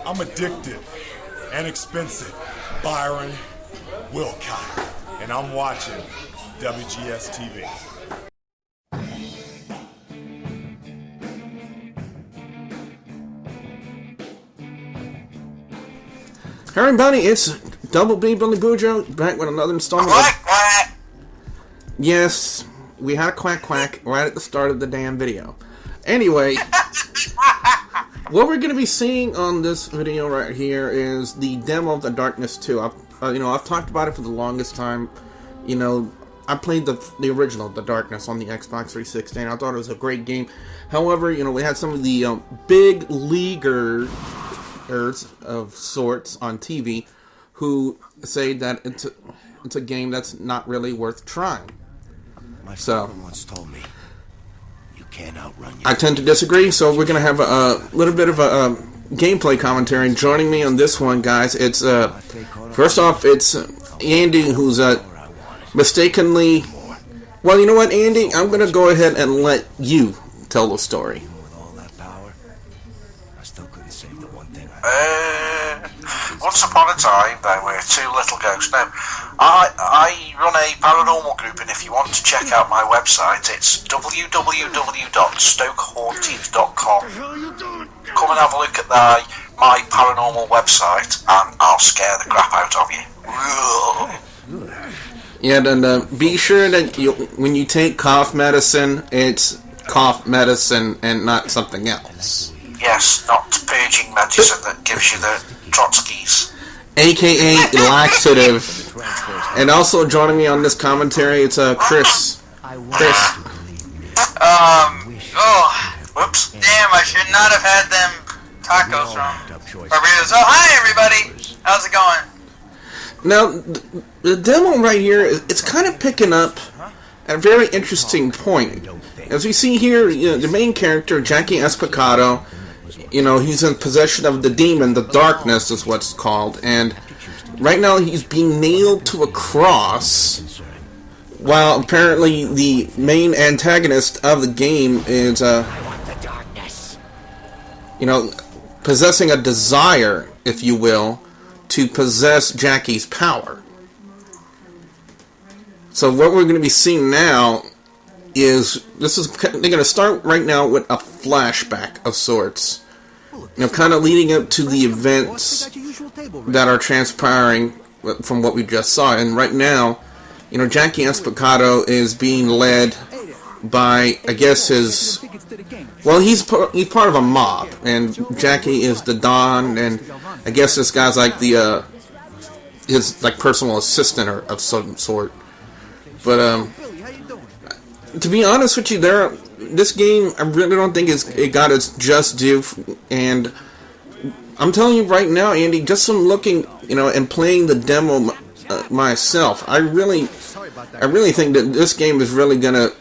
I'm addictive and expensive. Byron Wilcott. And I'm watching WGS-TV. Hey everybody, it's Double B Billy Bujo back with another installment. Quack, quack. Yes, we had a quack quack right at the start of the damn video. Anyway, what we're going to be seeing on this video right here is the demo of The Darkness 2. I've talked about it for the longest time. You know, I played the original The Darkness on the Xbox 360, and I thought it was a great game. However, you know, we had some of the big leaguers of sorts on TV who say that it's a game that's not really worth trying. My father once told me, you can't outrun your... I tend to disagree, so we're going to have a little bit of a gameplay commentary. Joining me on this one, guys, it's first off, it's Andy, who's mistakenly... Well, you know what, Andy? I'm going to go ahead and let you tell the story. With all that power, I still couldn't save the one thing Once upon a time, there were two little ghosts. Now, I run a paranormal group, and if you want to check out my website, it's www.stokehauntings.com. Come and have a look at my paranormal website, and I'll scare the crap out of you. Yeah, and be sure that when you take cough medicine, it's cough medicine and not something else. Yes, not purging medicine that gives you the Trotskys. AKA laxative. And also joining me on this commentary, it's Chris. Whoops. Damn, I should not have had them tacos from Barbados. Oh, hi everybody! How's it going? Now, the demo right here, it's kind of picking up at a very interesting point. As we see here, you know, the main character, Jackie Espicado, you know, he's in possession of the demon, the darkness is what's called, and right now he's being nailed to a cross, while apparently the main antagonist of the game is, you know, possessing a desire, if you will, to possess Jackie's power. So what we're going to be seeing now is, they're going to start right now with a flashback of sorts. You know, kind of leading up to the events that are transpiring from what we just saw. And right now, you know, Jackie Espicado is being led by, I guess, his... Well, he's part of a mob, and Jackie is the Don, and I guess this guy's like his like personal assistant or of some sort. But to be honest with you, this game I really don't think it got its just due, and I'm telling you right now, Andy, just from looking, you know, and playing the demo myself, I really think that this game is really gonna,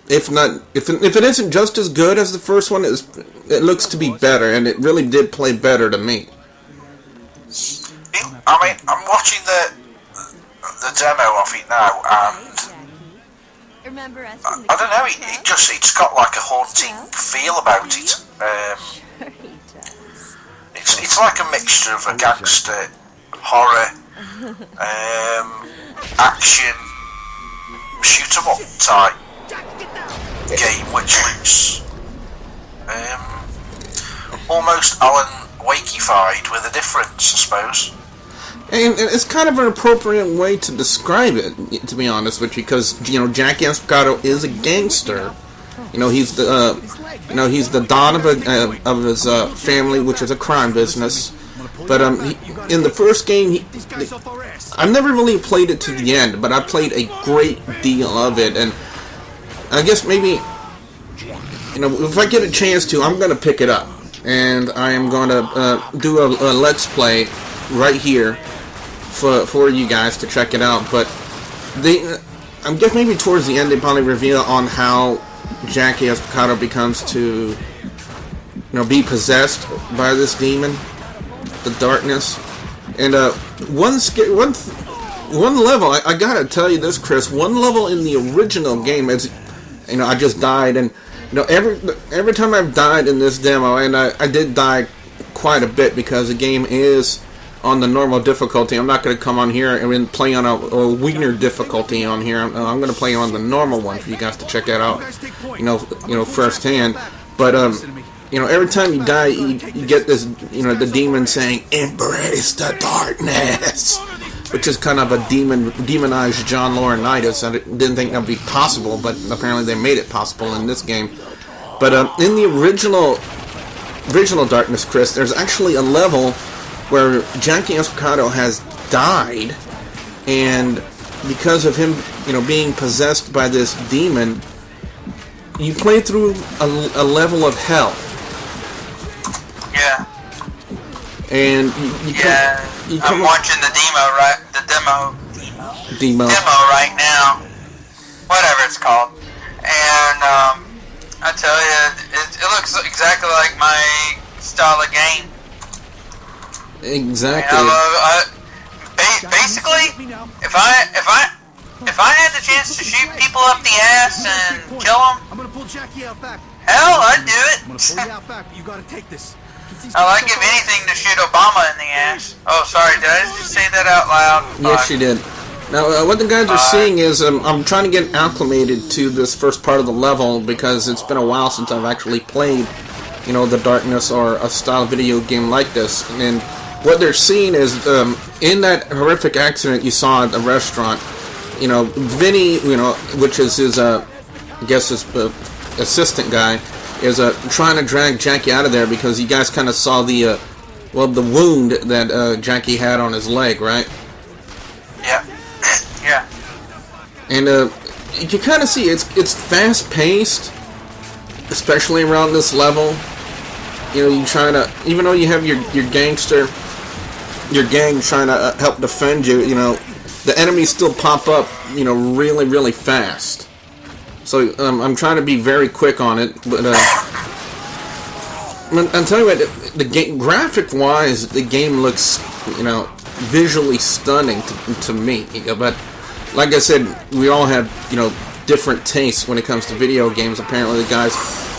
if it isn't just as good as the first one, it looks to be better, and it really did play better to me. I mean, I'm watching the demo of it now, and I don't know, it's got like a haunting feel about it. It's like a mixture of a gangster, horror, action, shoot 'em up type game, which looks almost Alan Wakey-fied with a difference, I suppose. And it's kind of an appropriate way to describe it, to be honest with you, because, you know, Jackie Espicado is a gangster. You know, he's the Don of his family, which is a crime business. But in the first game, I've never really played it to the end, but I played a great deal of it, and I guess maybe, you know, if I get a chance to, I'm going to pick it up, and I am going to do a Let's Play right here for you guys to check it out. But I guess maybe towards the end they probably reveal on how Jackie Espicado becomes to, you know, be possessed by this demon, the darkness. And one level, I gotta tell you this, Chris, one level in the original game, as you know, I just died, and you know, every time I've died in this demo, and I did die quite a bit because the game is on the normal difficulty. I'm not going to come on here and play on a wiener difficulty on here. I'm going to play on the normal one for you guys to check that out, firsthand. But every time you die, you get this, the demon saying, "Embrace the darkness," which is kind of a demonized John Laurinaitis. I didn't think that would be possible, but apparently they made it possible in this game. But in the original Darkness, Chris, there's actually a level where Jackie Estacado has died, and because of him, being possessed by this demon, you play through a level of hell. Yeah. And I'm watching the demo right now, whatever it's called, and I tell you, it looks exactly like my style of game. Exactly. Basically, if I had the chance to shoot people up the ass and kill them, hell, I'd do it. I'd give anything to shoot Obama in the ass. Oh, sorry, did I just say that out loud? Yes, you did. Now, what the guys are seeing is I'm trying to get acclimated to this first part of the level because it's been a while since I've actually played, the Darkness or a style video game like this. And what they're seeing is in that horrific accident you saw at the restaurant, Vinny, which is his, his assistant guy, is trying to drag Jackie out of there because you guys kind of saw the wound that Jackie had on his leg, right? Yeah. Yeah. And you can kind of see it's fast paced, especially around this level. You trying to, even though you have your gang trying to help defend you, the enemies still pop up, really, really fast. So I'm trying to be very quick on it, but I'll tell you what, the game, graphic-wise, the game looks, visually stunning to me. But like I said, we all have, different tastes when it comes to video games. Apparently, the guys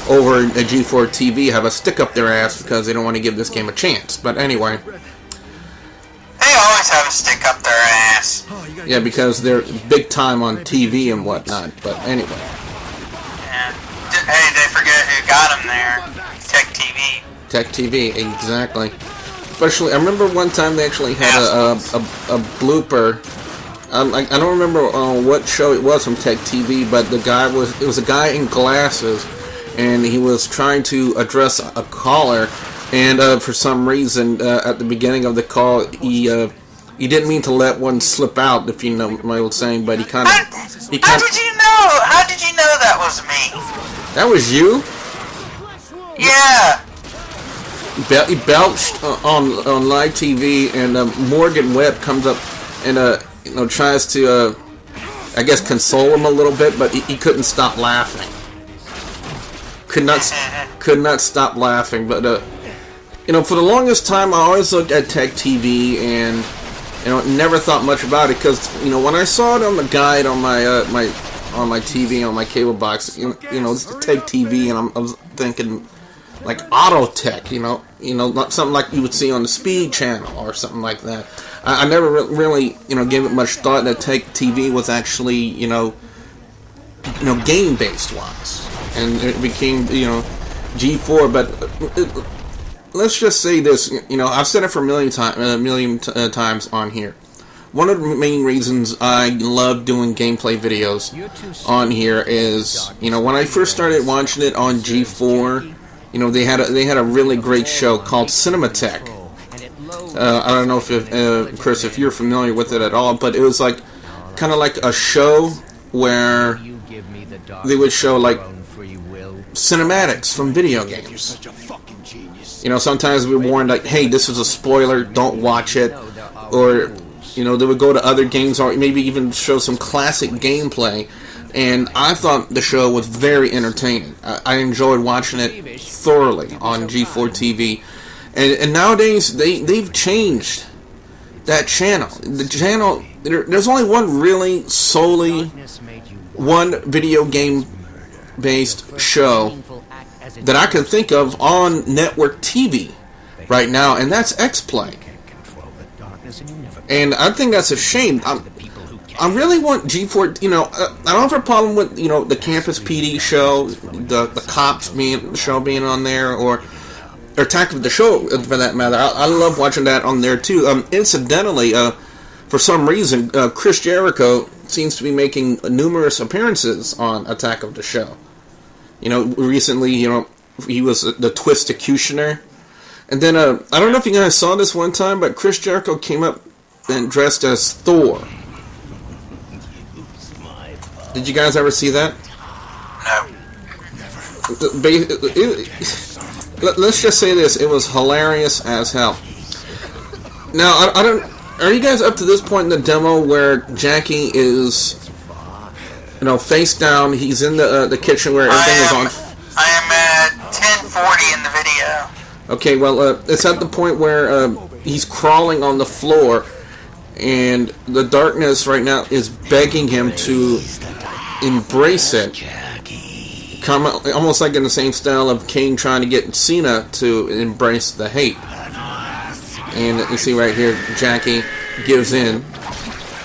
over at G4 TV have a stick up their ass because they don't want to give this game a chance. But anyway. They always have a stick up their ass. Yeah, because they're big time on TV and whatnot. But anyway. Yeah. Hey, they forget who got them there. Tech TV. Tech TV, exactly. Especially, I remember one time they actually had a blooper. I don't remember what show it was from Tech TV, but it was a guy in glasses, and he was trying to address a caller, and for some reason, at the beginning of the call, he didn't mean to let one slip out, if you know my old saying, but he kind of... How did you know? How did you know that was me? That was you? Yeah. He belched on live TV, and Morgan Webb comes up and tries to I guess console him a little bit, but he couldn't stop laughing. Could not stop laughing. But for the longest time, I always looked at Tech TV and never thought much about it because when I saw it on the guide on my TV on my cable box, it's Tech TV, and I was thinking. Like Auto Tech, not something like you would see on the Speed Channel or something like that. I never really, gave it much thought that Tech TV was actually, game-based wise, and it became, G4. But let's just say this, I've said it for a million times on here. One of the main reasons I love doing gameplay videos on here is, when I first started watching it on G4. They had a really great show called Cinematech. I don't know if Chris, if you're familiar with it at all, but it was kind of like a show where they would show like cinematics from video games. Sometimes we warned like, hey, this is a spoiler, don't watch it, or they would go to other games or maybe even show some classic gameplay. And I thought the show was very entertaining. I enjoyed watching it thoroughly on G4 TV. And nowadays, they've changed that channel. The channel, there's only one really solely one video game-based show that I can think of on network TV. right now, and that's X-Play. And I think that's a shame. I really want G4, I don't have a problem with, the Campus PD show, the cops being on there, or Attack of the Show, for that matter. I love watching that on there, too. Incidentally, for some reason, Chris Jericho seems to be making numerous appearances on Attack of the Show. Recently, he was the Twistacutioner. And then, I don't know if you guys saw this one time, but Chris Jericho came up and dressed as Thor. Did you guys ever see that? No. Let's just say this: it was hilarious as hell. Now, I don't. Are you guys up to this point in the demo where Jackie is, face down? He's in the kitchen where everything is on. I am at 10:40 in the video. Okay, well, it's at the point where he's crawling on the floor, and the darkness right now is begging him to embrace it. Almost like in the same style of Kane trying to get Cena to embrace the hate. And you see right here, Jackie gives in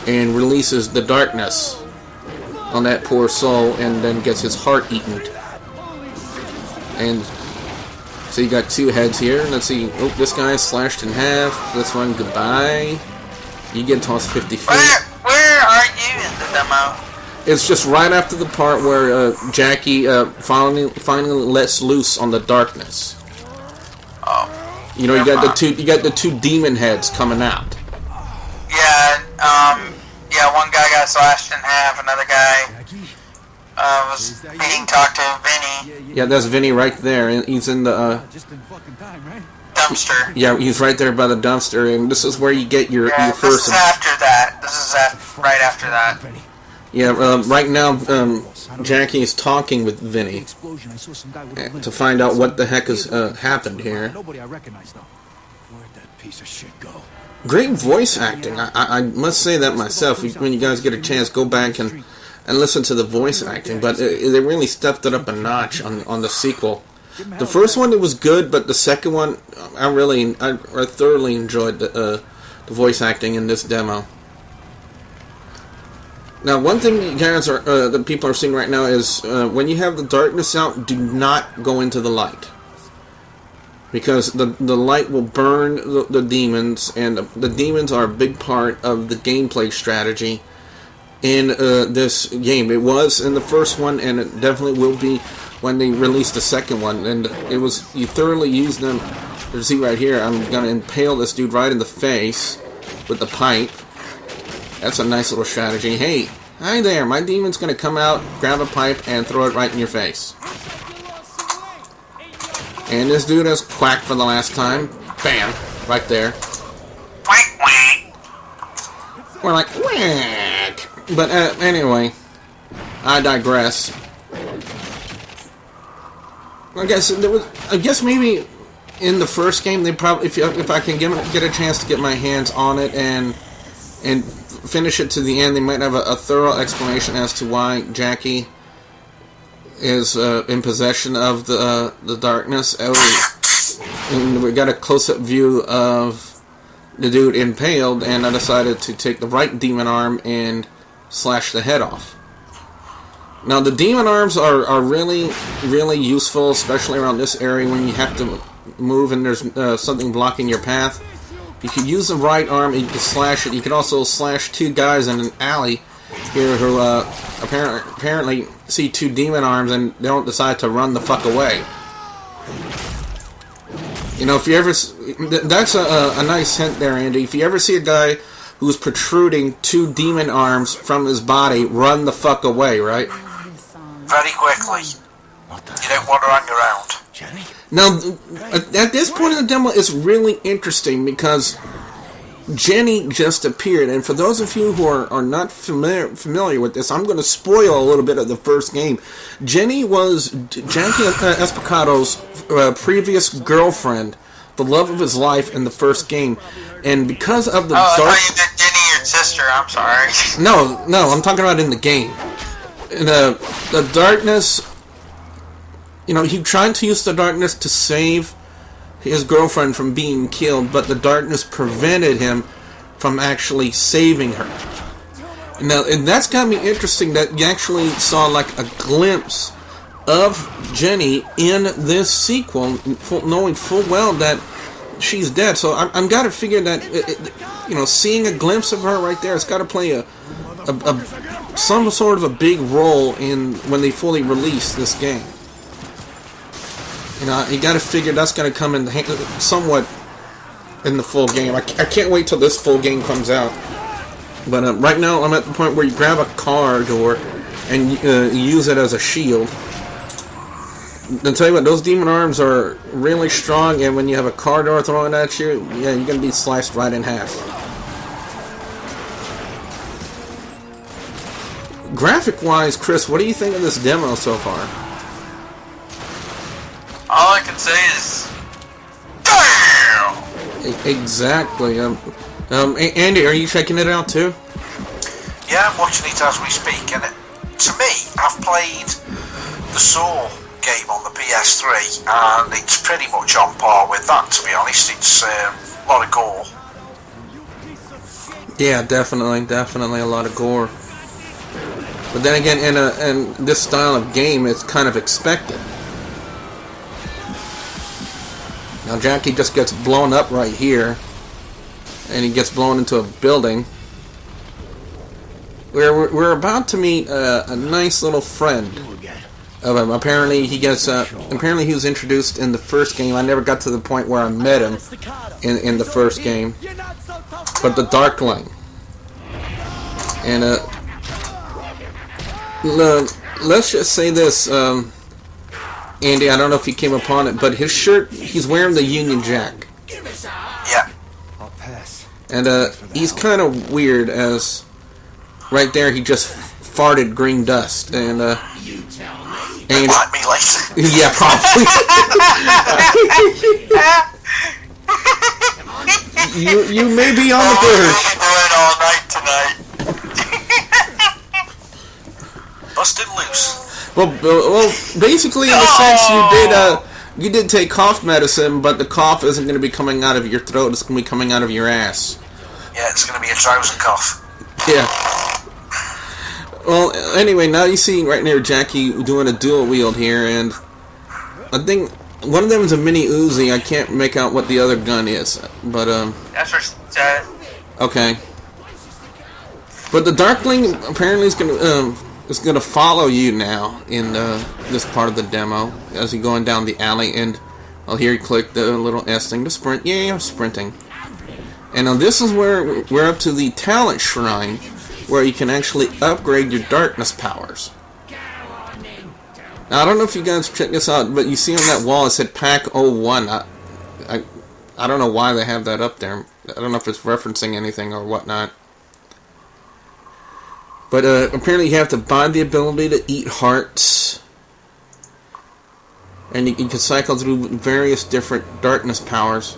and releases the darkness on that poor soul, and then gets his heart eaten. And so you got two heads here. Let's see. Oh, this guy is slashed in half. This one, goodbye. You get tossed 50 feet. Where are you in the demo? It's just right after the part where Jackie finally lets loose on the darkness. Oh. You got the two demon heads coming out. Yeah, one guy got slashed in half, another guy was being talked to Vinny. Yeah, that's Vinny right there, and he's in the dumpster. Yeah, he's right there by the dumpster, and this is where you get your first. This is after that. Right after that. Yeah, right now, Jackie is talking with Vinny to find out what the heck has happened here. Where'd that piece of shit go? Great voice acting. I must say that myself. When you guys get a chance, go back and listen to the voice acting. But they really stepped it up a notch on the sequel. The first one, it was good, but the second one, I thoroughly enjoyed the voice acting in this demo. Now, one thing you guys that people are seeing right now is when you have the darkness out, do not go into the light, because the light will burn the demons, and the demons are a big part of the gameplay strategy in this game. It was in the first one, and it definitely will be when they release the second one. And you thoroughly use them. You see right here, I'm gonna impale this dude right in the face with the pipe. That's a nice little strategy. Hey, hi there, my demon's gonna come out, grab a pipe, and throw it right in your face. And this dude has quacked for the last time. Bam! Right there. Quack, quack. We're like, whack! But anyway, I digress. I guess maybe in the first game, they probably, if I can get a chance to get my hands on it and finish it to the end, they might have a thorough explanation as to why Jackie is in possession of the darkness. And we got a close-up view of the dude impaled, and I decided to take the right demon arm and slash the head off. Now, the demon arms are really, really useful, especially around this area when you have to move and there's something blocking your path. You can use the right arm and you can slash it. You can also slash two guys in an alley here who apparently see two demon arms and they don't decide to run the fuck away. If you ever... That's a nice hint there, Andy. If you ever see a guy who's protruding two demon arms from his body, run the fuck away, right? Very quickly. You don't want to run around. Jenny? Now, at this point in the demo, it's really interesting because Jenny just appeared, and for those of you who are not familiar with this, I'm going to spoil a little bit of the first game. Jenny was Jackie Espicato's previous girlfriend, the love of his life in the first game, and because of the I thought you meant Jenny, your sister. I'm sorry. No, I'm talking about in the game. The darkness, he tried to use the darkness to save his girlfriend from being killed, but the darkness prevented him from actually saving her. Now, and that's got me interesting that you actually saw like a glimpse of Jenny in this sequel, knowing full well that she's dead. So I'm got to figure that, seeing a glimpse of her right there, it's got to play some sort of a big role in when they fully release this game. You got to figure that's going to come in somewhat in the full game. I can't wait till this full game comes out. But right now, I'm at the point where you grab a car door and use it as a shield. I'll tell you what, those demon arms are really strong, and when you have a car door thrown at you, yeah, you're going to be sliced right in half. Graphic-wise, Chris, what do you think of this demo so far? All I can say is, damn! Exactly. Andy, are you checking it out too? Yeah, I'm watching it as we speak, and to me, I've played the Saw game on the PS3, and it's pretty much on par with that, to be honest. It's a lot of gore. Yeah, definitely a lot of gore. But then again, in this style of game, it's kind of expected. Now Jackie just gets blown up right here, and he gets blown into a building. We're about to meet a nice little friend of him. Apparently he was introduced in the first game. I never got to the point where I met him in the first game. But the Darkling. And let's just say this, Andy, I don't know if you came upon it, but his shirt, he's wearing the Union Jack. Yeah. I'll pass. And he's kind of weird, as right there he just farted green dust, and Like me later. yeah, probably. you may be on the verge. We'll do it all night tonight. Busted loose. Well, basically, in a sense, you did take cough medicine, but the cough isn't going to be coming out of your throat; it's going to be coming out of your ass. Yeah, it's going to be a trouser cough. Yeah. Well, anyway, now you see right near Jackie doing a dual wield here, and I think one of them is a mini Uzi. I can't make out what the other gun is, but That's for Seth. okay. But the Darkling apparently is gonna follow you now in this part of the demo as you're going down the alley, and here you click the little S thing to sprint. Yeah, I'm sprinting. And now this is where we're up to the talent shrine, where you can actually upgrade your darkness powers. Now I don't know if you guys check this out, but you see on that wall it said Pack 01. I don't know why they have that up there. I don't know if it's referencing anything or whatnot. But apparently you have to buy the ability to eat hearts. And you can cycle through various different darkness powers.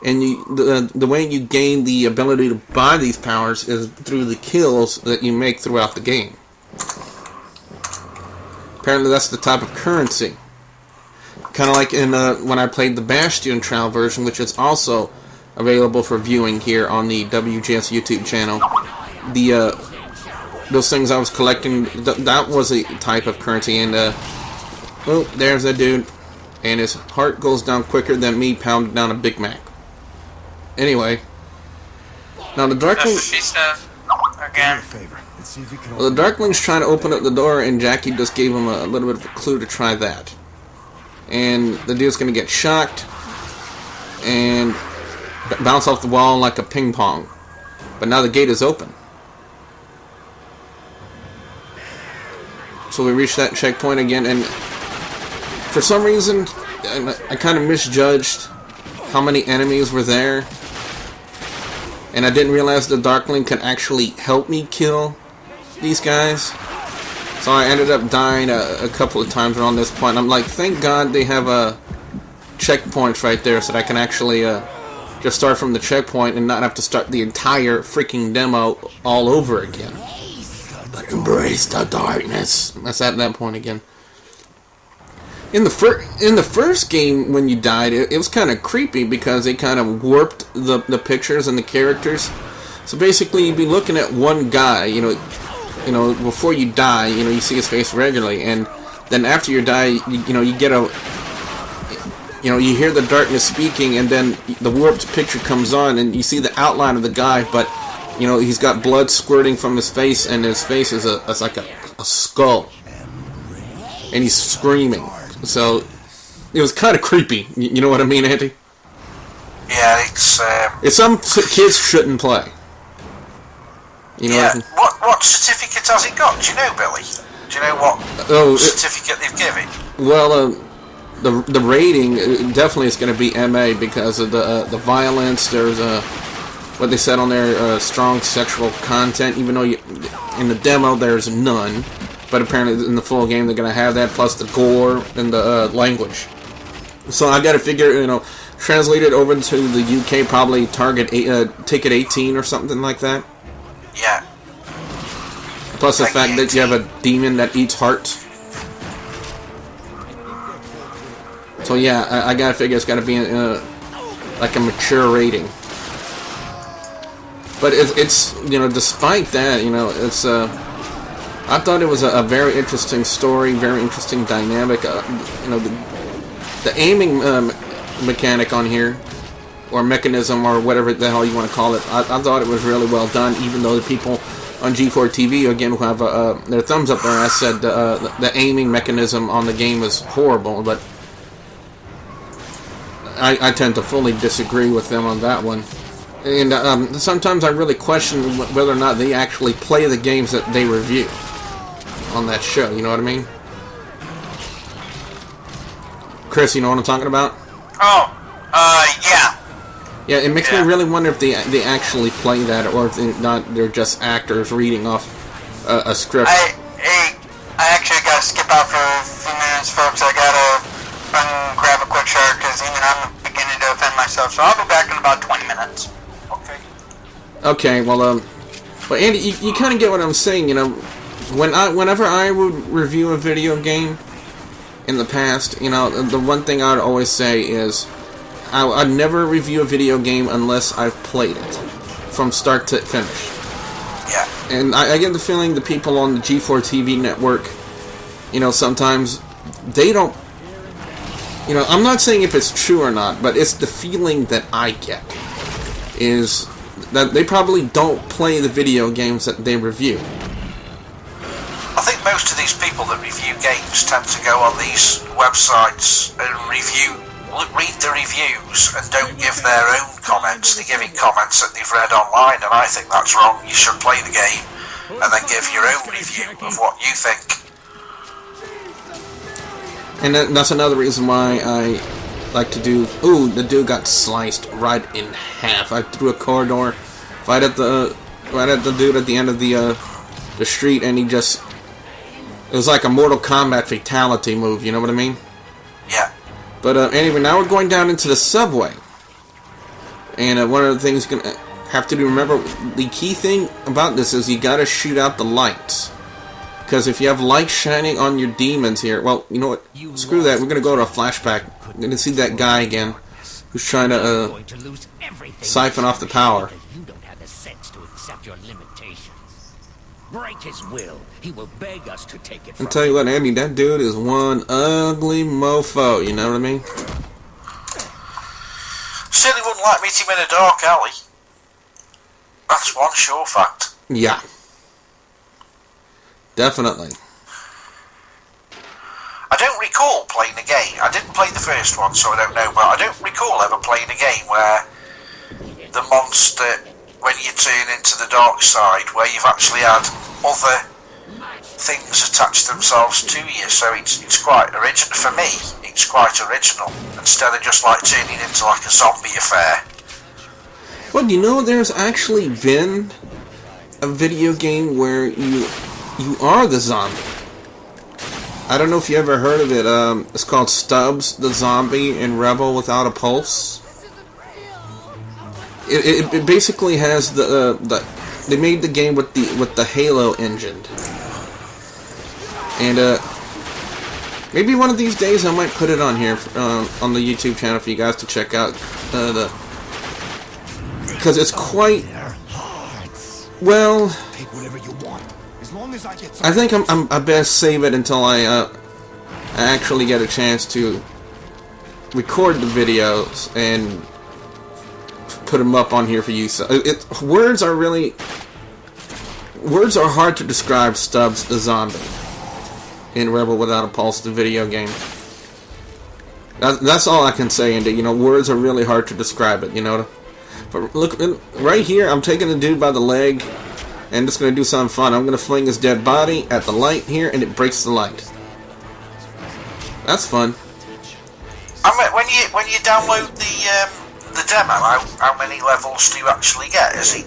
And the way you gain the ability to buy these powers is through the kills that you make throughout the game. Apparently that's the type of currency. Kind of like in when I played the Bastion trial version, which is also available for viewing here on the WGS YouTube channel. Those things I was collecting, that was a type of currency, and well, there's a dude, and his heart goes down quicker than me pounding down a Big Mac. Anyway, now the Darkling, Again. well, the Darkling's trying to open up the door, and Jackie just gave him a little bit of a clue to try that. And the dude's gonna get shocked and bounce off the wall like a ping pong. But now the gate is open. So we reached that checkpoint again, and for some reason, I kind of misjudged how many enemies were there. And I didn't realize the Darkling could actually help me kill these guys. So I ended up dying a couple of times around this point. I'm like, thank God they have a checkpoint right there so that I can actually just start from the checkpoint and not have to start the entire freaking demo all over again. But embrace the darkness. That's at that point again. In the first game, when you died, it was kind of creepy because they kind of warped the pictures and the characters. So basically, you'd be looking at one guy, you know, before you die, you know, you see his face regularly, and then after you die, you know, you get a, you know, you hear the darkness speaking, and then the warped picture comes on, and you see the outline of the guy, but you know, he's got blood squirting from his face, and his face is like a skull, and he's screaming. So it was kind of creepy. You know what I mean, Andy? Yeah, it's some kids shouldn't play. You know. Yeah. What certificate has it got? Do you know, Billy? Do you know what certificate they've given? Well, the rating definitely is going to be MA because of the violence. There's what they said on there, strong sexual content. Even though in the demo there's none. But apparently in the full game they're going to have that, plus the gore and the language. So I got to figure, you know, translate it over to the UK, probably target ticket 18 or something like that. Yeah. Plus the fact that you have a demon that eats hearts. So yeah, I got to figure it's got to be like a mature rating. But it's you know, despite that, you know, it's I thought it was a very interesting story, very interesting dynamic. You know, the aiming mechanic on here, or mechanism, or whatever the hell you want to call it, I thought it was really well done, even though the people on G4TV, again, who have their thumbs up there, I said the aiming mechanism on the game is horrible, but I tend to fully disagree with them on that one. And sometimes I really question whether or not they actually play the games that they review on that show, you know what I mean? Chris, you know what I'm talking about? Oh, yeah. Yeah, it makes me really wonder if they actually play that, or if they're just actors reading off a script. I actually gotta skip out for a few minutes, folks. I gotta run and grab a quick shower, because even I'm beginning to offend myself, so I'll be back in about 20 minutes. Okay. Okay, well, Andy, you kind of get what I'm saying, you know. Whenever I would review a video game in the past, you know, the one thing I'd always say is I'd never review a video game unless I've played it from start to finish. Yeah. And I get the feeling the people on the G4TV network, you know, sometimes they don't, you know, I'm not saying if it's true or not, but it's the feeling that I get is that they probably don't play the video games that they review. I think most of these people that review games tend to go on these websites and read the reviews and don't give their own comments. They're giving comments that they've read online, and I think that's wrong. You should play the game and then give your own review of what you think. And that's another reason why I like to do... Ooh, the dude got sliced right in half. I threw a corridor right at the dude at the end of the street, and he just... It was like a Mortal Kombat fatality move, you know what I mean? Yeah. But anyway, now we're going down into the subway. And one of the things you're going to have to do, remember, the key thing about this is you got to shoot out the lights. Because if you have lights shining on your demons here, well, you know what? Screw that. We're going to go to a flashback. We're going to see that guy again who's trying to siphon off the power. You don't have the sense to accept your limitations. Break his will. He will beg us to take it from I'll tell you what, Andy, that dude is one ugly mofo, you know what I mean? Certainly wouldn't like meeting him in a dark alley. That's one sure fact. Yeah. Definitely. I don't recall playing a game. I didn't play the first one, so I don't know, but I don't recall ever playing a game where the monster, when you turn into the dark side, where you've actually had other things attach themselves to you, so it's quite original. For me, it's quite original, instead of just like turning into like a zombie affair. Well, you know, there's actually been a video game where you are the zombie. I don't know if you ever heard of it. It's called Stubbs the Zombie in Rebel Without a Pulse. It basically has the they made the game with the Halo engine. And Maybe one of these days I might put it on here on the YouTube channel for you guys to check out. Because it's quite well. Take whatever you want, as long as I get I think I best save it until I actually get a chance to record the videos and put them up on here for you. So words are hard to describe Stubbs the zombie in Rebel Without a Pulse, the video game. That's all I can say, Andy. You know, words are really hard to describe it, you know. But look, right here, I'm taking the dude by the leg, and just going to do something fun. I'm going to fling his dead body at the light here, and it breaks the light. That's fun. When you download the demo, how many levels do you actually get? Is it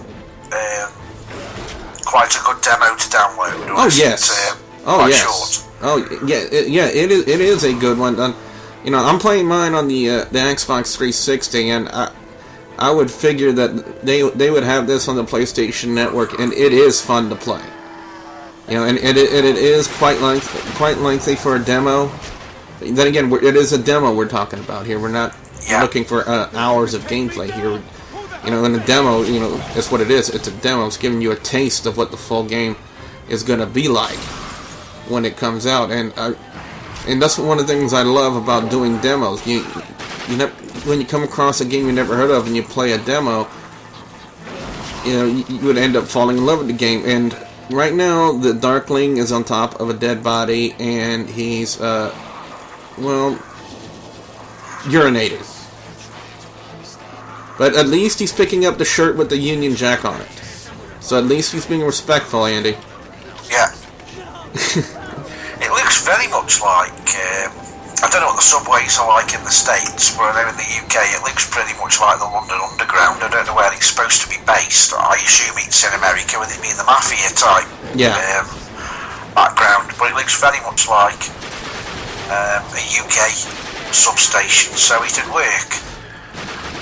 quite a good demo to download? Or Oh is yes. Quite short? Oh yeah. It is a good one. You know, I'm playing mine on the Xbox 360, and I would figure that they would have this on the PlayStation Network, and it is fun to play. You know, and it is quite lengthy for a demo. Then again, it is a demo we're talking about here. We're not looking for hours of gameplay here. You know, in a demo, you know, it's what it is. It's a demo. It's giving you a taste of what the full game is going to be like when it comes out, and that's one of the things I love about doing demos. When you come across a game you never heard of and you play a demo, you know, you would end up falling in love with the game. And right now, the Darkling is on top of a dead body, and he's urinated. But at least he's picking up the shirt with the Union Jack on it. So at least he's being respectful, Andy. Yeah. It looks very much like, I don't know what the subways are like in the States, but I know in the UK it looks pretty much like the London Underground. I don't know where it's supposed to be based. I assume it's in America, with it being the mafia type background, but it looks very much like a UK substation, so it would work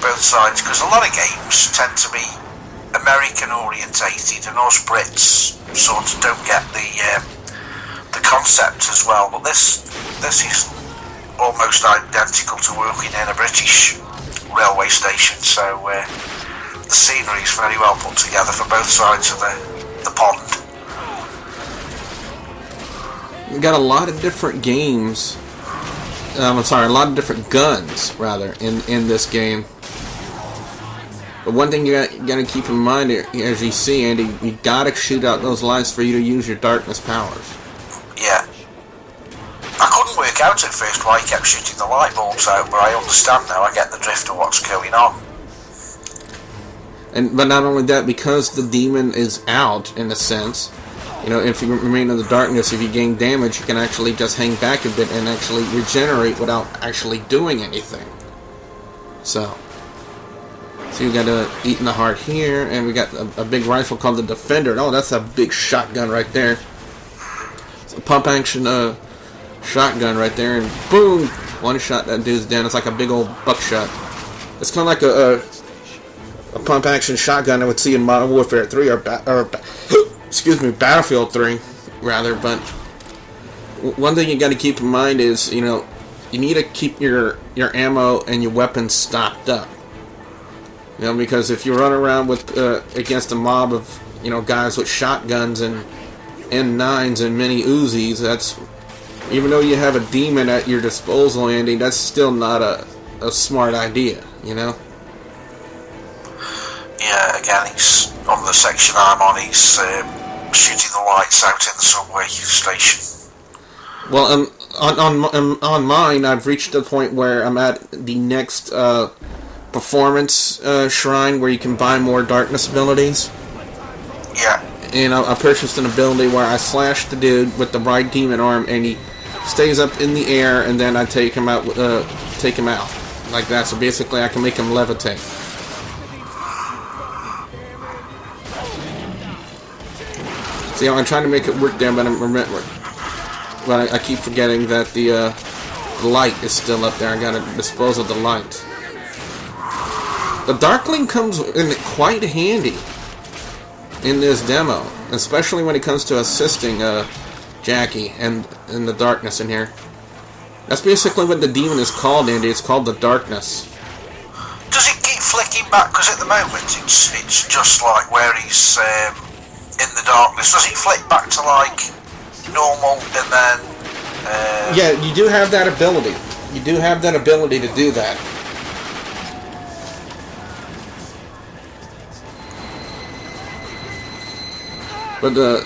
both sides, because a lot of games tend to be American orientated, and us Brits sort of don't get the concept as well. But this is almost identical to working in a British railway station, so the scenery is very well put together for both sides of the pond. We got a lot of different games. A lot of different guns, rather, in this game. But one thing you gotta keep in mind, as you see, Andy, you gotta shoot out those lights for you to use your darkness powers. Yeah. I couldn't work out at first why he kept shooting the light bulbs out, but I understand now. I get the drift of what's going on. But not only that, because the demon is out, in a sense, you know, if you remain in the darkness, if you gain damage, you can actually just hang back a bit and actually regenerate without actually doing anything. So you got a Eat in the Heart here, and we got a big rifle called the Defender. Oh, that's a big shotgun right there. It's a pump action shotgun right there, and boom, one shot that dude's down. It's like a big old buckshot. It's kind of like a pump action shotgun I would see in Modern Warfare 3 or excuse me, Battlefield 3 rather. But one thing you got to keep in mind is, you know, you need to keep your ammo and your weapons stocked up. You know, because if you run around with against a mob of, you know, guys with shotguns and M9s and mini Uzis, that's, even though you have a demon at your disposal, Andy, that's still not a smart idea, you know? Yeah, again, he's on the section I'm on, he's shooting the lights out in the subway station. Well, on mine, I've reached the point where I'm at the next performance shrine where you can buy more darkness abilities. Yeah. And I purchased an ability where I slash the dude with the right demon arm, and he stays up in the air, and then I take him out like that. So basically, I can make him levitate. See, I'm trying to make it work there, but I keep forgetting that the light is still up there. I gotta dispose of the light. The Darkling comes in quite handy in this demo, especially when it comes to assisting Jackie and in the darkness in here. That's basically what the demon is called, Andy. It's called the darkness. Does it keep flicking back? Because at the moment it's just like where he's in the darkness. Does it flick back to like normal and then? Yeah, you do have that ability. You do have that ability to do that. But the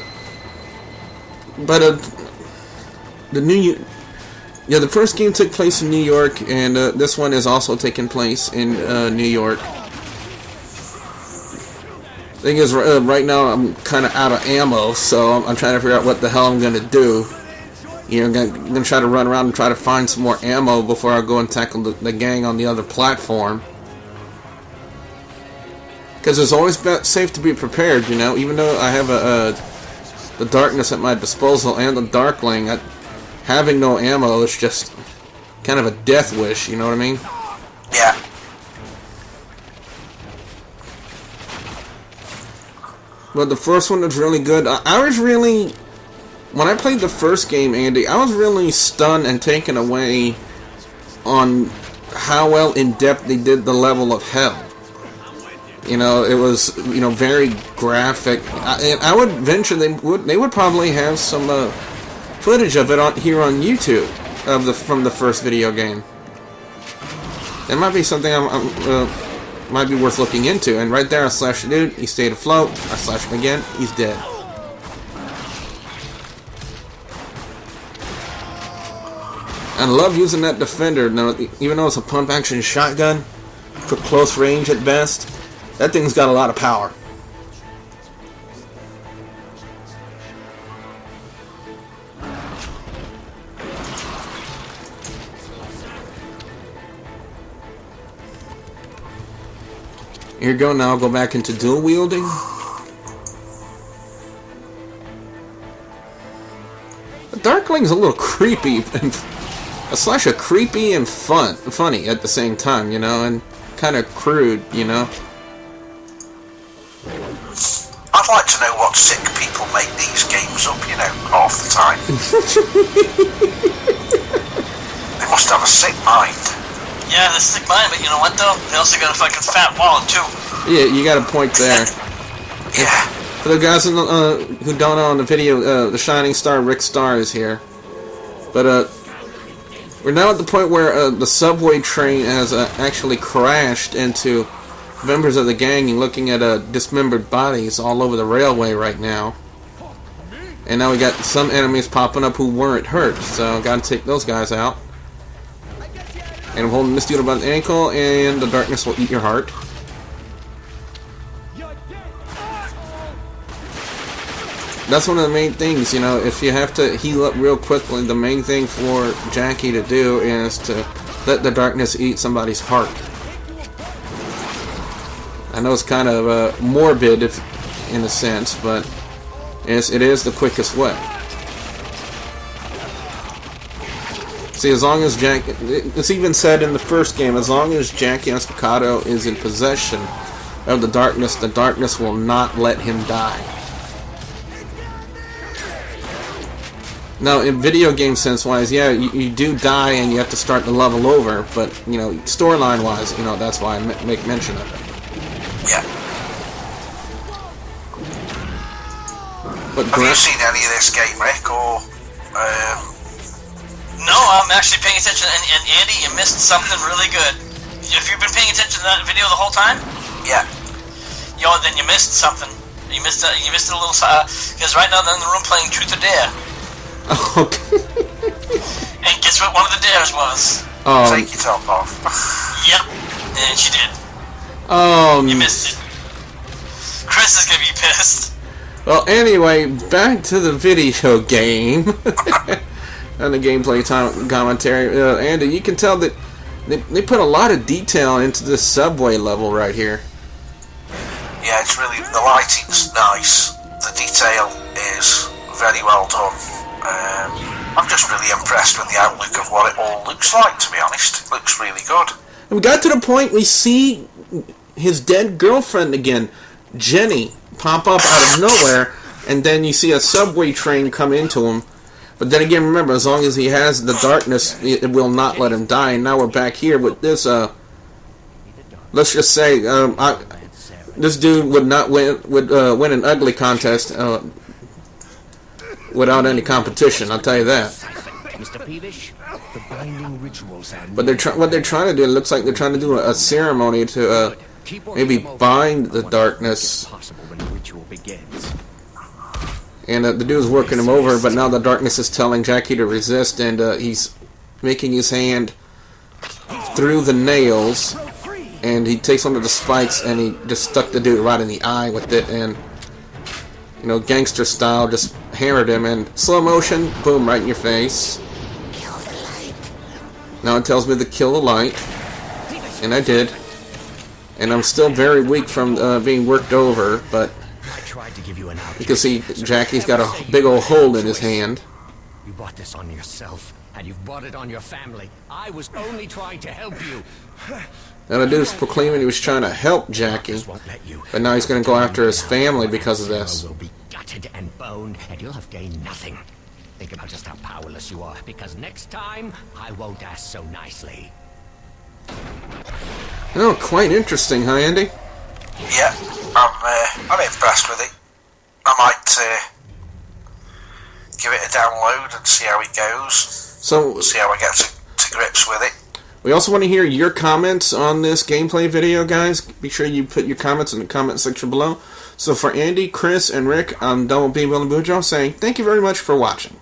first game took place in New York, and this one is also taking place in New York. Thing is, right now I'm kind of out of ammo, so I'm trying to figure out what the hell I'm gonna do. You know, I'm gonna try to run around and try to find some more ammo before I go and tackle the gang on the other platform. Because it's always safe to be prepared, you know. Even though I have the darkness at my disposal and the darkling, having no ammo is just kind of a death wish. You know what I mean? Yeah. But the first one was really good. I was really, when I played the first game, Andy, I was really stunned and taken away on how well in depth they did the level of hell. You know, it was, you know, very graphic. I would venture they would probably have some footage of it here on YouTube from the first video game. That might be something might be worth looking into. And right there, I slashed the dude. He stayed afloat. I slashed him again. He's dead. I love using that defender. Now, even though it's a pump-action shotgun for close range at best. That thing's got a lot of power. Here you go, now I'll go back into dual wielding. The Darkling's a little creepy and a creepy and funny at the same time, you know, and kind of crude, you know. I'd like to know what sick people make these games up, you know, half the time. They must have a sick mind. Yeah, they're sick mind, but you know what though? They also got a fucking fat wallet too. Yeah, you got a point there. Yeah. For the guys who don't know on the video, the shining star Rick Starr is here. But we're now at the point where the subway train has actually crashed into members of the gang, and looking at dismembered bodies all over the railway right now. And now we got some enemies popping up who weren't hurt, so gotta take those guys out. And I'm holding this dude by the ankle, and the darkness will eat your heart. That's one of the main things, you know, if you have to heal up real quickly, the main thing for Jackie to do is to let the darkness eat somebody's heart. I know it's kind of morbid, in a sense, but it is the quickest way. See, as long as it's even said in the first game, as long as Jackie Estacado is in possession of the darkness will not let him die. Now, in video game sense-wise, yeah, you do die and you have to start the level over, but, you know, storyline-wise, you know, that's why I make mention of it. Yeah. But have you seen any of this game, Rick, or... No, I'm actually paying attention, and Andy, you missed something really good. If you've been paying attention to that video the whole time? Yeah. Then you missed something. You missed it a little, because right now they're in the room playing Truth or Dare. Okay. And guess what one of the dares was? Take your top off. Yep, and she did. You missed it. Chris is gonna be pissed. Well, anyway, back to the video game. And the gameplay commentary. Andy, you can tell that they put a lot of detail into this subway level right here. Yeah, it's really, the lighting's nice. The detail is very well done. I'm just really impressed with the outlook of what it all looks like, to be honest. It looks really good. And we got to the point we see his dead girlfriend again, Jenny, pop up out of nowhere, and then you see a subway train come into him. But then again, remember, as long as he has the darkness, it will not let him die. And now we're back here with this, let's just say, this dude would not win an ugly contest without any competition, I'll tell you that. Mr. Peevish, The binding rituals are But what they're trying to do, it looks like they're trying to do a ceremony to maybe bind the darkness. possible when the ritual begins. And the dude's working him over, but now the darkness is telling Jackie to resist, and he's making his hand through the nails, and he takes one of the spikes, and he just stuck the dude right in the eye with it, and, you know, gangster style, just hammered him, and slow motion, boom, right in your face. Now it tells me to kill the light, and I did. And I'm still very weak from being worked over, but I tried to give you an out. you can see Jackie's got a big old hole in his hand. You brought this on yourself, and you've brought it on your family. I was only trying to help you. Now the dude's proclaiming he was trying to help Jackie, This won't let you. but now he's going to go after his family because of this. You will be gutted and boned, and you'll have gained nothing. Think about just how powerless you are, because next time, I won't ask so nicely. Oh, quite interesting, huh, Andy? Yeah, I'm impressed with it. I might give it a download and see how it goes. So, See how I get to grips with it. we also want to hear your comments on this gameplay video, guys. Be sure you put your comments in the comment section below. So for Andy, Chris, and Rick, I'm Double B Willie Boudreaux saying thank you very much for watching.